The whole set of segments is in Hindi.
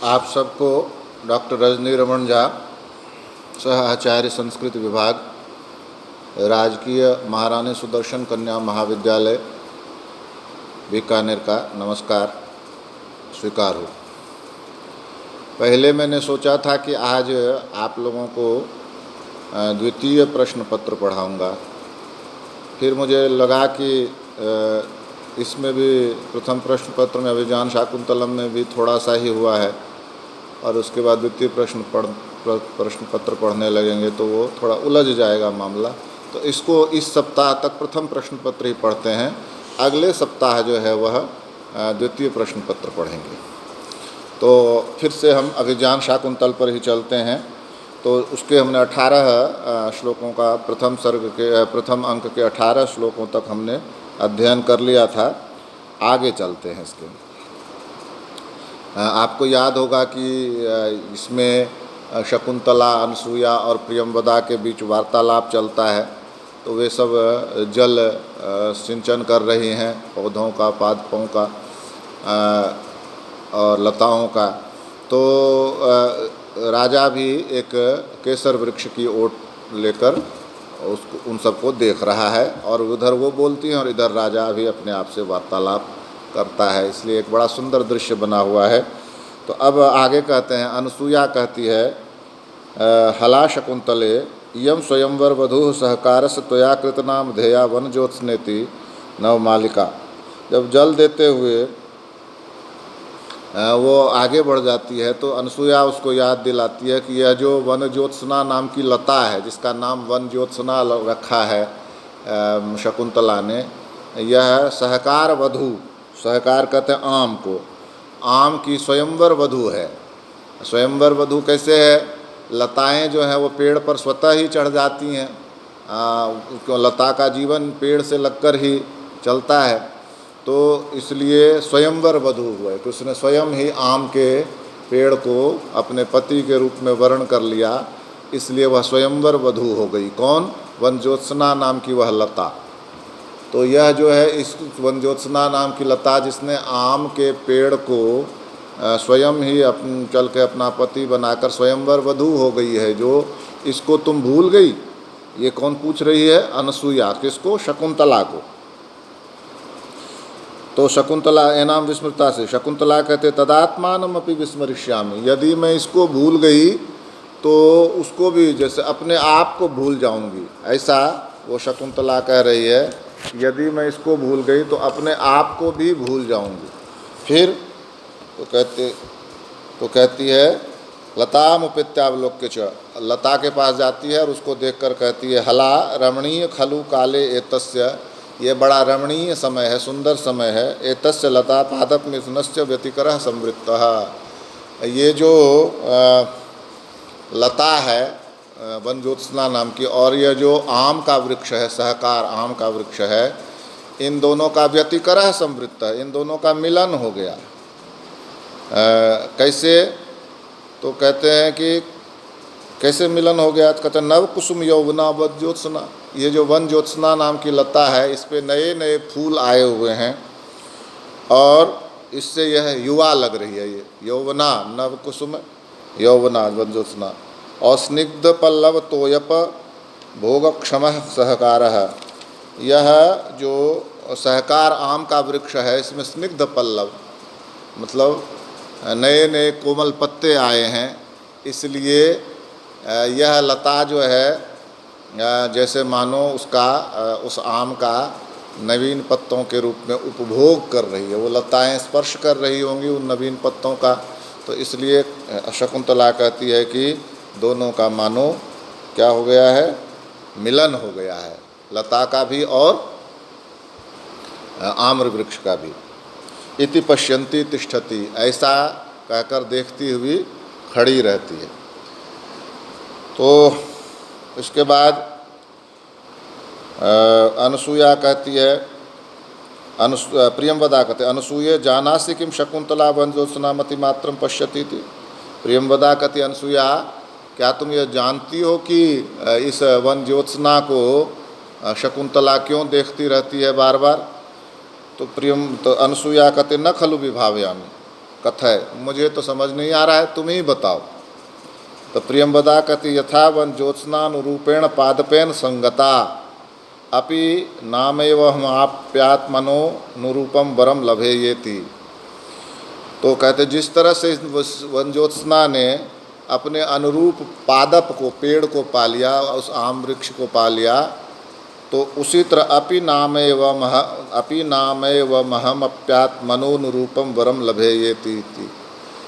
आप सबको डॉक्टर रजनी रमन झा, सह आचार्य संस्कृत विभाग, राजकीय महारानी सुदर्शन कन्या महाविद्यालय बीकानेर का नमस्कार स्वीकार हो। पहले मैंने सोचा था कि आज आप लोगों को द्वितीय प्रश्न पत्र पढ़ाऊँगा, फिर मुझे लगा कि इसमें भी प्रथम प्रश्न पत्र में अभिज्ञान शाकुंतलम में भी थोड़ा सा ही हुआ है और उसके बाद द्वितीय प्रश्न पत्र पढ़ने लगेंगे तो वो थोड़ा उलझ जाएगा मामला। तो इसको इस सप्ताह तक प्रथम प्रश्न पत्र ही पढ़ते हैं, अगले सप्ताह जो है वह द्वितीय प्रश्न पत्र पढ़ेंगे। तो फिर से हम अभिज्ञान शाकुंतल पर ही चलते हैं। तो उसके हमने 18 श्लोकों का प्रथम अंक के 18 श्लोकों तक हमने अध्ययन कर लिया था। आगे चलते हैं इसके। आपको याद होगा कि इसमें शकुंतला, अनसुया और प्रियंवदा के बीच वार्तालाप चलता है। तो वे सब जल सिंचन कर रही हैं, पौधों का, पादपों का और लताओं का। तो राजा भी एक केसर वृक्ष की ओट लेकर उसको उन सबको देख रहा है और उधर वो बोलती हैं और इधर राजा भी अपने आप से वार्तालाप करता है। इसलिए एक बड़ा सुंदर दृश्य बना हुआ है। तो अब आगे कहते हैं, अनसुया कहती है, हला शकुंतले इयं स्वयंवर वधू सहकारस त्वया कृतनाम धेया वन ज्योत्स्नेति नवमालिका। जब जल देते हुए वो आगे बढ़ जाती है तो अनसुया उसको याद दिलाती है कि यह जो वन ज्योत्सना नाम की लता है, जिसका नाम वन ज्योत्सना रखा है शकुंतला ने, यह सहकार वधू, सहकार कहते हैं आम को, आम की स्वयंवर वधू है। स्वयंवर वधू कैसे है? लताएं जो हैं वो पेड़ पर स्वतः ही चढ़ जाती हैं, लता का जीवन पेड़ से लगकर ही चलता है। तो इसलिए स्वयंवर वधू हुआ है कि उसने स्वयं ही आम के पेड़ को अपने पति के रूप में वर्ण कर लिया, इसलिए वह स्वयंवर वधू हो गई। कौन? वन ज्योत्सना नाम की वह लता। तो यह जो है इस वन ज्योत्सना नाम की लता जिसने आम के पेड़ को स्वयं ही चल के अपना पति बनाकर स्वयंवर वधू हो गई है, जो इसको तुम भूल गई। ये कौन पूछ रही है? अनसुया। किसको? शकुंतला को। तो शकुंतला एनाम विस्मृता से शकुंतला कहते, तदात्मानम अपि विस्मरिष्यामि। यदि मैं इसको भूल गई तो उसको भी जैसे अपने आप को भूल जाऊंगी, ऐसा वो शकुंतला कह रही है। यदि मैं इसको भूल गई तो अपने आप को भी भूल जाऊंगी। फिर तो कहती है, लतामुपेत्यावलोक्य च, लता के पास जाती है और उसको देखकर कहती है, हला रमणीय खलु काले एतस्य, ये बड़ा रमणीय समय है, सुंदर समय है। एतस्य लता पादप मिथुनस्य व्यतिकरः संवृत्तः। ये जो लता है वन ज्योत्सना नाम की, और यह जो आम का वृक्ष है, सहकार आम का वृक्ष है, इन दोनों का व्यतिकरः संवृत्तः, इन दोनों का मिलन हो गया। कैसे? तो कहते हैं कि कैसे मिलन हो गया? कहते हैं, नव कुसुम यौवना वन ज्योत्सना। ये जो वन ज्योत्सना नाम की लता है, इस पे नए नए फूल आए हुए हैं और इससे यह युवा लग रही है। ये यौवना, नव कुसुम यौवना वन ज्योत्सना। और स्निग्ध पल्लव तोयप भोगक्षमः सहकारः। यह जो सहकार आम का वृक्ष है, इसमें स्निग्ध पल्लव मतलब नए नए कोमल पत्ते आए हैं, इसलिए यह लता जो है जैसे मानो उस आम का नवीन पत्तों के रूप में उपभोग कर रही है। वो लताएं स्पर्श कर रही होंगी उन नवीन पत्तों का। तो इसलिए शकुंतला कहती है कि दोनों का मानो क्या हो गया है? मिलन हो गया है, लता का भी और आम्र वृक्ष का भी। इति पश्यन्ति तिष्ठति, ऐसा कहकर देखती हुई खड़ी रहती है। तो इसके बाद अनसुया कहती है, प्रियंवदा कहते, अनसूये जानासि किम शकुंतला वन ज्योत्सना मति मात्रम पश्यति थी। प्रियंवदा कहती, अनसुया क्या तुम यह जानती हो कि इस वन ज्योत्सना को शकुंतला क्यों देखती रहती है बार बार? तो अनसुया कहते, न खलु विभावयामि, कथय, मुझे तो समझ नहीं आ रहा है, तुम ही बताओ। तो प्रियंवदा कहती यथा वन ज्योत्स्नानुरूपेण पादपेन संगता अपि नामेव हम आप्यात्मनो नुरूपम वरम लभे ये थी। तो कहते जिस तरह से वन ज्योत्सना ने अपने अनुरूप पादप को, पेड़ को पा लिया, उस आम वृक्ष को पा लिया, तो उसी तरह अपि नामेव महम अप्यात्मनोनुरूपम वरम लभे ये थी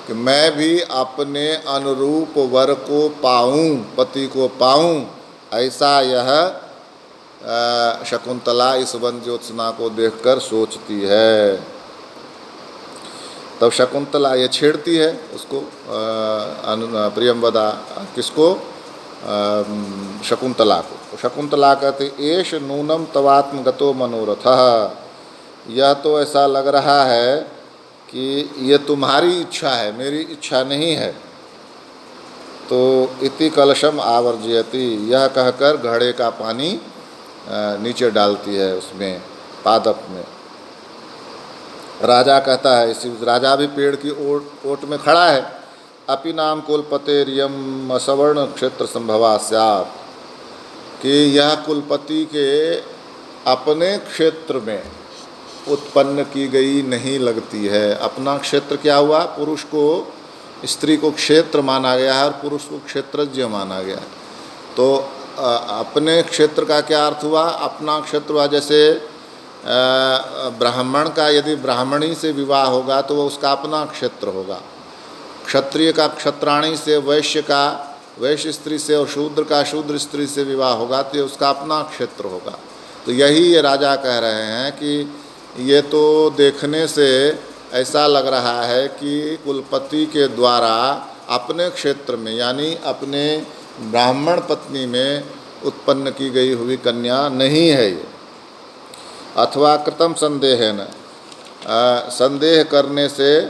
कि मैं भी अपने अनुरूप वर को पाऊं, पति को पाऊं, ऐसा यह शकुंतला इस वन ज्योत्सना को देखकर सोचती है। तब शकुंतला ये छेड़ती है उसको, प्रियंवदा किसको, शकुंतला को। तो शकुंतला कहते एष नूनम तवात्मगतो मनोरथः, यह तो ऐसा लग रहा है कि ये तुम्हारी इच्छा है, मेरी इच्छा नहीं है। तो इति कलशम आवर्जयति, यह कहकर घड़े का पानी नीचे डालती है उसमें, पादप में। राजा कहता है, इसी राजा भी पेड़ की ओट में खड़ा है, अपि नाम कुलपतेरियम सवर्ण क्षेत्र संभवा स्यात्, कि यह कुलपति के अपने क्षेत्र में उत्पन्न की गई नहीं लगती है। अपना क्षेत्र क्या हुआ, पुरुष को, स्त्री को क्षेत्र माना गया है और पुरुष को क्षेत्रज्ञ माना गया है। तो अपने क्षेत्र का क्या अर्थ हुआ, अपना क्षेत्र हुआ जैसे ब्राह्मण का यदि ब्राह्मणी से विवाह होगा तो वह उसका अपना क्षेत्र होगा, क्षत्रिय का क्षत्राणी से, वैश्य का वैश्य स्त्री से और शूद्र का शूद्र स्त्री से विवाह होगा तो ये उसका अपना क्षेत्र होगा। तो यही ये राजा कह रहे हैं कि ये तो देखने से ऐसा लग रहा है कि कुलपति के द्वारा अपने क्षेत्र में, यानी अपने ब्राह्मण पत्नी में उत्पन्न की गई हुई कन्या नहीं है ये। अथवा कृतम संदेहेन, संदेह करने से,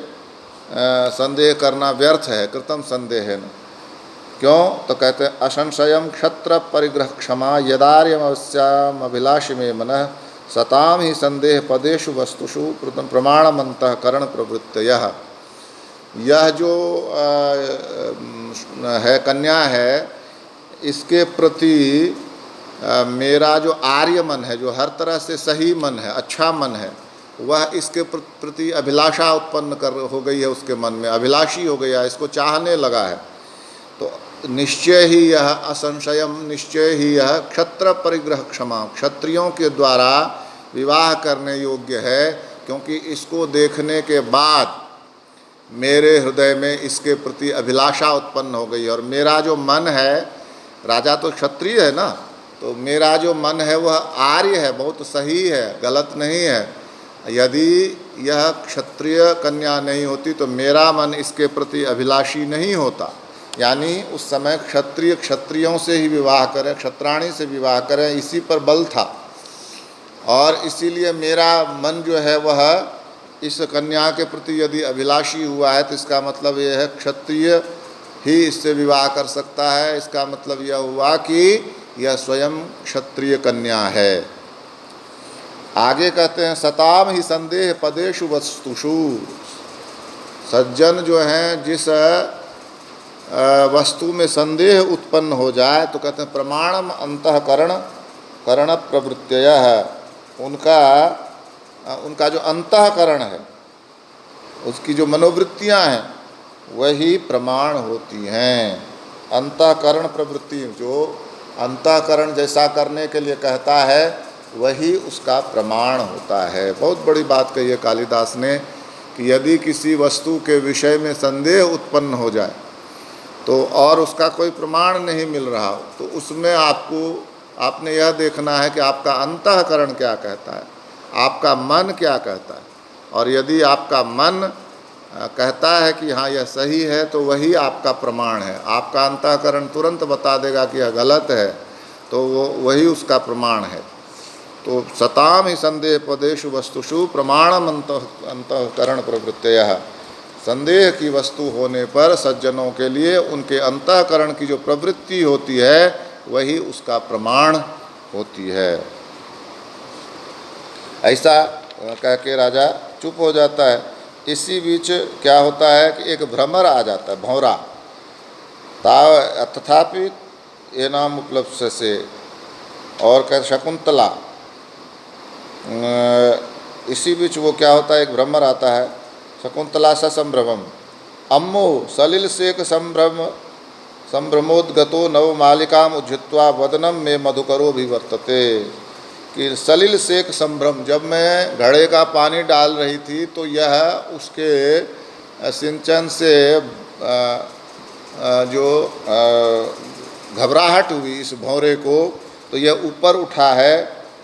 संदेह करना व्यर्थ है, कृतम संदेहेन। क्यों? तो कहते हैं असंशयम क्षत्र परिग्रह क्षमा यदार्यमवश्याम अभिलाषी में मनः सताम ही संदेह पदेषु वस्तुषु प्रमाणमंतः करण प्रवृत्तयः। यह जो है कन्या है, इसके प्रति मेरा जो आर्य मन है, जो हर तरह से सही मन है, अच्छा मन है, वह इसके प्रति अभिलाषा उत्पन्न हो गई है, उसके मन में अभिलाषी हो गया, इसको चाहने लगा है। तो निश्चय ही यह असंशयम, निश्चय ही यह क्षत्र परिग्रह क्षमा, क्षत्रियों के द्वारा विवाह करने योग्य है, क्योंकि इसको देखने के बाद मेरे हृदय में इसके प्रति अभिलाषा उत्पन्न हो गई। और मेरा जो मन है, राजा तो क्षत्रिय है ना, तो मेरा जो मन है वह आर्य है, बहुत सही है, गलत नहीं है। यदि यह क्षत्रिय कन्या नहीं होती तो मेरा मन इसके प्रति अभिलाषी नहीं होता। यानी उस समय क्षत्रिय क्षत्रियों से ही विवाह करें, क्षत्राणी से विवाह करें, इसी पर बल था। और इसीलिए मेरा मन जो है वह इस कन्या के प्रति यदि अभिलाषी हुआ है तो इसका मतलब यह है क्षत्रिय ही इससे विवाह कर सकता है। इसका मतलब यह हुआ कि यह स्वयं क्षत्रिय कन्या है। आगे कहते हैं सताम ही संदेह पदेषु वस्तुषु, सज्जन जो हैं जिस वस्तु में संदेह उत्पन्न हो जाए तो कहते हैं प्रमाणम अंतःकरण करण प्रवृत्तयः, उनका जो अंतःकरण है, उसकी जो मनोवृत्तियां हैं वही प्रमाण होती हैं। अंतःकरण प्रवृत्ति, जो अंतःकरण जैसा करने के लिए कहता है वही उसका प्रमाण होता है। बहुत बड़ी बात कही है कालिदास ने कि यदि किसी वस्तु के विषय में संदेह उत्पन्न हो जाए तो और उसका कोई प्रमाण नहीं मिल रहा हो तो उसमें आपने यह देखना है कि आपका अंतःकरण क्या कहता है, आपका मन क्या कहता है। और यदि आपका मन कहता है कि हाँ यह सही है तो वही आपका प्रमाण है। आपका अंतःकरण तुरंत बता देगा कि यह गलत है तो वही उसका प्रमाण है। तो सताम ही संदेह पदेषु वस्तुषु प्रमाणम अंतःकरण प्रवृत्तयः, संदेह की वस्तु होने पर सज्जनों के लिए उनके अंतःकरण की जो प्रवृत्ति होती है वही उसका प्रमाण होती है। ऐसा कह के राजा चुप हो जाता है। इसी बीच क्या होता है कि एक भ्रमर आ जाता है, भौरा। तथापि ये नाम उपलब्ध से, और कहते शकुंतला, इसी बीच वो क्या होता है, एक भ्रमर आता है, शकुंतला स संभ्रमम अम्मो सलिल सेक संभ्रमोद्गतो नव मालिकाम उज्जित्वा वदनम में मधुकरो भी वर्तते। कि सलिल सेक संभ्रम, जब मैं घड़े का पानी डाल रही थी तो यह उसके सिंचन से जो घबराहट हुई इस भौरे को, तो यह ऊपर उठा है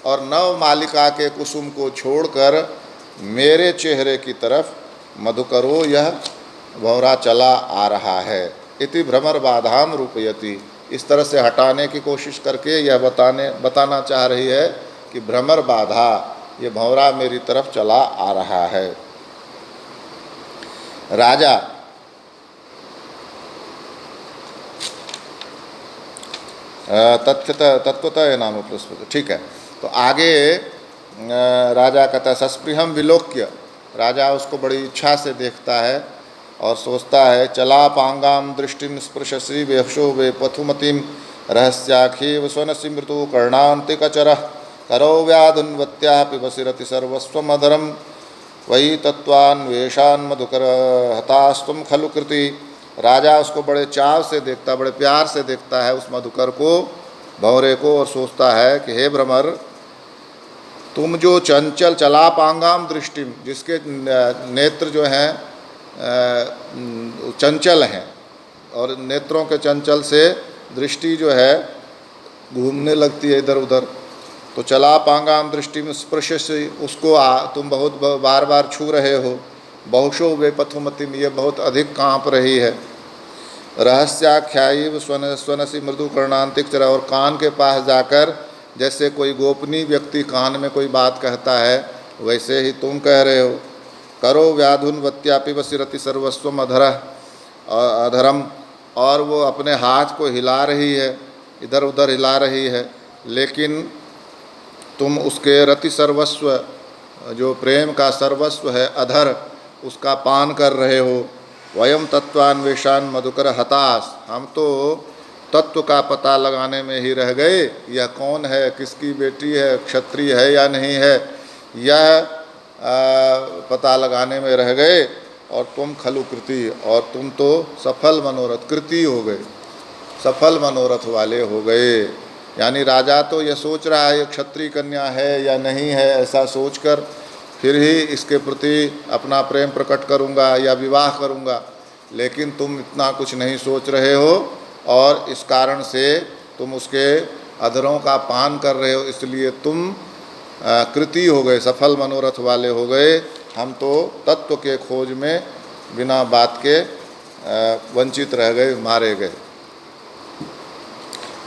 और नव मालिका के कुसुम को छोड़कर मेरे चेहरे की तरफ मधुकरो यह भौरा चला आ रहा है। इति भ्रमर बाधाम रूपयति, इस तरह से हटाने की कोशिश करके यह बताना चाह रही है कि भ्रमर बाधा, ये भौरा मेरी तरफ चला आ रहा है। राजा तत्वतः नाम उपलब्ध, ठीक है। तो आगे राजा कहता है सस्पृहम विलोक्य, राजा उसको बड़ी इच्छा से देखता है और सोचता है चला पांगाम दृष्टिम स्पृशसी वेक्षो वे पथुमतिम रहस्याखीव स्वनसी मृतु कर्णांतिकचर करो व्याधुन्वत्या पिबसिरति सर्वस्वमधरम वही तत्वान्वेषान मधुकर हतास्त्वम खलु कृति। राजा उसको बड़े चाव से देखता, बड़े प्यार से देखता है उस मधुकर को, भौरे को, और सोचता है कि हे भ्रमर, तुम जो चंचल चलापांगाम दृष्टिम, जिसके नेत्र जो हैं चंचल हैं और नेत्रों के चंचल से दृष्टि जो है घूमने लगती है इधर उधर, तो चलापांगाम दृष्टि में स्पर्श से उसको तुम बहुत बार बार छू रहे हो। बहुशो वे पथुमतिम, ये बहुत अधिक काँप रही है। रहस्याख्यायी स्वनसी मृदु कर्णांतिक चरा, और कान के पास जाकर जैसे कोई गोपनीय व्यक्ति कान में कोई बात कहता है वैसे ही तुम कह रहे हो। करो व्याधुन्वत्यापि वसिरति सर्वस्वम अधरम, और वो अपने हाथ को हिला रही है, इधर उधर हिला रही है, लेकिन तुम उसके रति सर्वस्व, जो प्रेम का सर्वस्व है अधर, उसका पान कर रहे हो। वयम तत्वान्वेषान मधुकर हताश, हम तो तत्व का पता लगाने में ही रह गए, यह कौन है, किसकी बेटी है, क्षत्रिय है या नहीं है, यह पता लगाने में रह गए। और तुम खलु कृति, और तुम तो सफल मनोरथ कृति हो गए, सफल मनोरथ वाले हो गए। यानी राजा तो यह सोच रहा है ये क्षत्रिय कन्या है या नहीं है, ऐसा सोचकर फिर ही इसके प्रति अपना प्रेम प्रकट करूंगा या विवाह करूंगा, लेकिन तुम इतना कुछ नहीं सोच रहे हो और इस कारण से तुम उसके अधरों का पान कर रहे हो, इसलिए तुम कृति हो गए, सफल मनोरथ वाले हो गए। हम तो तत्व के खोज में बिना बात के वंचित रह गए, मारे गए।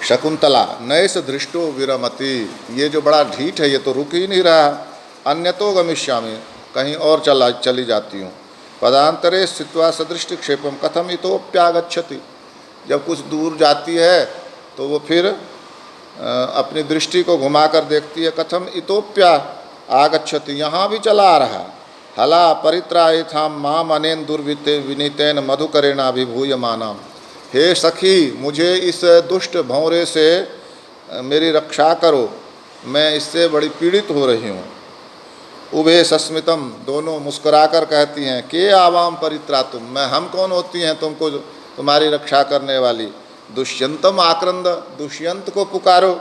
शकुंतला नैस दृष्टो विरमति, ये जो बड़ा ढीठ है ये तो रुक ही नहीं रहा, अन्यतो गमिष्यामि, कहीं और चली जाती हूँ। पदांतरे स्थित्वा सदृष्टि क्षेपम कथम इतोप्यागच्छति, जब कुछ दूर जाती है तो वो फिर अपनी दृष्टि को घुमाकर देखती है, कथम इतोप्या आगच्छति, यहाँ भी चला आ रहा। हला परित्रायथाम माम अनेन दुर्विते विनीतेन मधुकरेणाभिभूय मानाम, हे सखी मुझे इस दुष्ट भौरे से मेरी रक्षा करो, मैं इससे बड़ी पीड़ित हो रही हूँ। उभे सस्मितम, दोनों मुस्कुराकर कहती हैं, के आवाम परित्रातुम, मैं हम कौन होती हैं तुमको तुम्हारी रक्षा करने वाली। दुष्यंतम आक्रंद, दुष्यंत को पुकारो।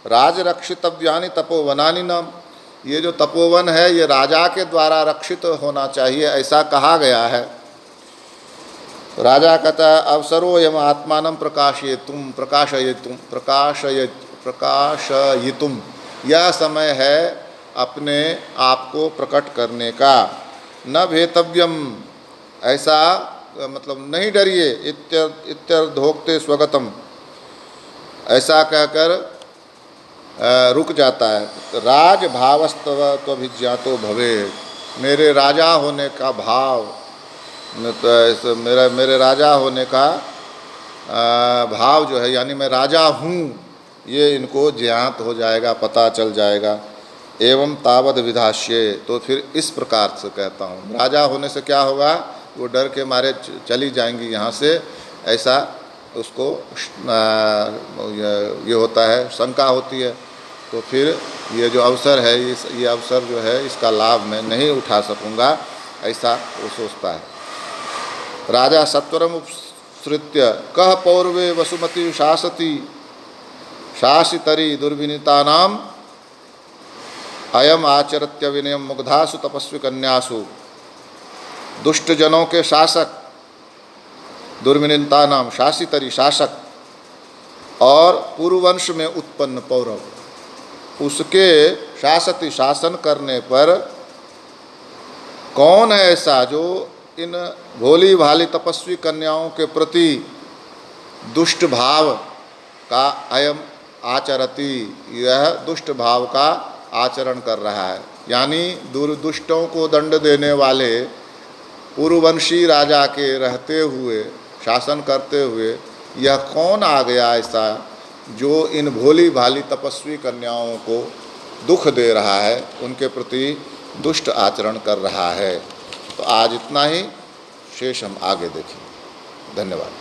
राज रक्षितव्यानि तपोवनानि नाम, ये जो तपोवन है ये राजा के द्वारा रक्षित होना चाहिए, ऐसा कहा गया है। राजा कहता अवसरोयम आत्मानं प्रकाशयितुम, यह समय है अपने आप को प्रकट करने का। न भेतव्यम, ऐसा मतलब नहीं डरिए, इत्यर्धोक्ते स्वगतम, ऐसा कहकर रुक जाता है। राज भावस्तव त्वभिज्ञातो भवे, मेरे राजा होने का भाव, तो मेरे राजा होने का भाव जो है, यानी मैं राजा हूँ, ये इनको ज्ञात हो जाएगा, पता चल जाएगा। एवं तावद विधास्ये, तो फिर इस प्रकार से कहता हूँ। राजा होने से क्या होगा, वो डर के मारे चली जाएंगी यहाँ से, ऐसा उसको ये होता है, शंका होती है। तो फिर ये जो अवसर है, ये अवसर जो है, इसका लाभ मैं नहीं उठा सकूँगा, ऐसा वो सोचता है। राजा सत्वरम उपसृत्य कह पौर्वे वसुमती शासती शासितरी दुर्विनीतानाम अयम आचरत्य विनयम मुग्धासु तपस्वी कन्यासु। दुष्टजनों के शासक, दुर्विनीता नाम शासितरी शासक, और पूर्ववंश में उत्पन्न पौरव, उसके शासती शासन करने पर कौन है ऐसा जो इन भोली भाली तपस्वी कन्याओं के प्रति दुष्ट भाव का अयम आचरति, यह दुष्ट भाव का आचरण कर रहा है। यानी दुष्टों को दंड देने वाले पूर्ववंशी राजा के रहते हुए, शासन करते हुए, यह कौन आ गया ऐसा जो इन भोली भाली तपस्वी कन्याओं को दुख दे रहा है, उनके प्रति दुष्ट आचरण कर रहा है। तो आज इतना ही, शेष हम आगे देखें। धन्यवाद।